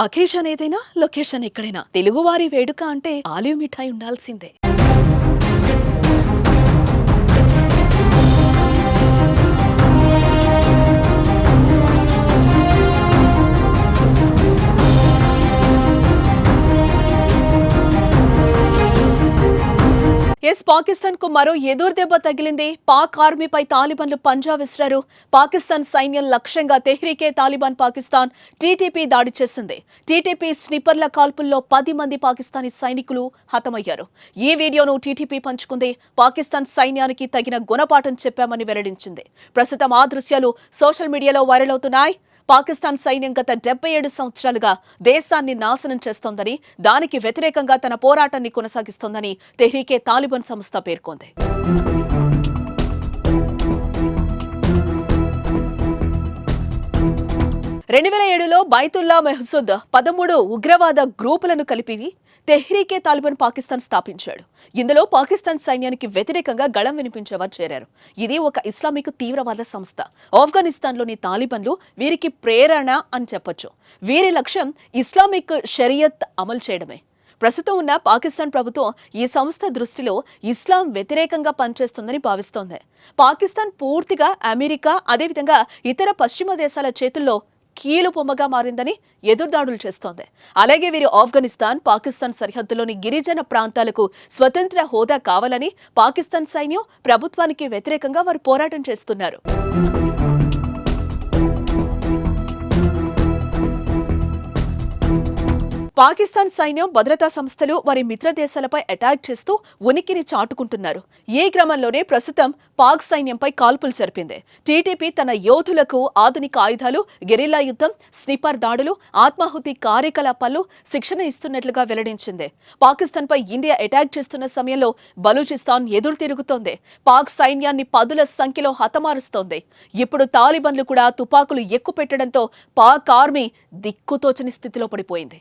Occasion ఏదైనా location ఎక్కడైనా తెలుగువారి వేడుక అంటే ఆలివ్ మిఠాయి ఉండాల్సిందే. పాకిస్తాన్ కు మరో ఎదురు దెబ్బ తగిలింది. పాక్ ఆర్మీపై తాలిబాన్లు పంజా విసిరారు. పాకిస్తాన్ సైన్యం లక్ష్యంగా తెహ్రీకే తాలిబాన్ పాకిస్తాన్ టీటీపీ దాడి చేసింది. టీటీపీ స్నిపర్ల కాల్పుల్లో 10 మంది పాకిస్తానీ సైనికులు హతమయ్యారు. ఈ వీడియోను టీటీపీ పంచుకుంది. పాకిస్తాన్ సైన్యానికి తగిన గుణపాఠం చెప్పామని వెల్లడించింది. ప్రస్తుతం ఆ దృశ్యాలు సోషల్ మీడియాలో వైరల్ అవుతున్నాయి. పాకిస్తాన్ సైన్యం గత 77 సంవత్సరాలుగా దేశాన్ని నాశనం చేస్తోందని, దానికి వ్యతిరేకంగా తన పోరాటాన్ని కొనసాగిస్తోందని తెహ్రీకే తాలిబాన్ సంస్థ పేర్కొంది. 2007లో బైతుల్లా మెహ్సూద్ 13 ఉగ్రవాద గ్రూపులను కలిపి తెహ్రీకే తాలిబాన్ పాకిస్తాన్ స్థాపించాడు. ఇందులో పాకిస్తాన్ సైన్యానికి వ్యతిరేకంగా గళం వినిపించేవారు చేరారు. ఇది ఒక ఇస్లామిక్ తీవ్రవాద సంస్థ. ఆఫ్ఘనిస్తాన్లోని తాలిబాన్లు వీరికి ప్రేరణ అని చెప్పొచ్చు. వీరి లక్ష్యం ఇస్లామిక్ షరియత్ అమలు చేయడమే. ప్రస్తుతం ఉన్న పాకిస్తాన్ ప్రభుత్వం ఈ సంస్థ దృష్టిలో ఇస్లాం వ్యతిరేకంగా పనిచేస్తుందని భావిస్తోంది. పాకిస్తాన్ పూర్తిగా అమెరికా, అదేవిధంగా ఇతర పశ్చిమ దేశాల చేతుల్లో కీలు పొమ్మగా మారిందని ఎదురుదాడులు చేస్తోంది. అలాగే వీరు ఆఫ్ఘనిస్తాన్, పాకిస్తాన్ సరిహద్దులోని గిరిజన ప్రాంతాలకు స్వతంత్ర హోదా కావాలని పాకిస్తాన్ సైన్యం ప్రభుత్వానికి వ్యతిరేకంగా వారు పోరాటం చేస్తున్నారు. పాకిస్తాన్ సైన్యం, భద్రతా సంస్థలు వారి మిత్ర దేశాలపై అటాక్ చేస్తూ ఉనికిని చాటుకుంటున్నారు. ఈ క్రమంలోనే ప్రస్తుతం పాక్ సైన్యంపై కాల్పులు జరిపింది. టీటీపీ తన యోధులకు ఆధునిక ఆయుధాలు, గెరిల్లా యుద్ధం, స్నిపర్ దాడులు, ఆత్మాహుతి కార్యకలాపాలు శిక్షణ ఇస్తున్నట్లుగా వెల్లడించింది. పాకిస్తాన్పై ఇండియా అటాక్ చేస్తున్న సమయంలో బలూచిస్తాన్ ఎదురు తిరుగుతోంది. పాక్ సైన్యాన్ని పదుల సంఖ్యలో హతమారుస్తోంది. ఇప్పుడు తాలిబాన్లు కూడా తుపాకులు ఎక్కుపెట్టడంతో పాక్ ఆర్మీ దిక్కుతోచని స్థితిలో పడిపోయింది.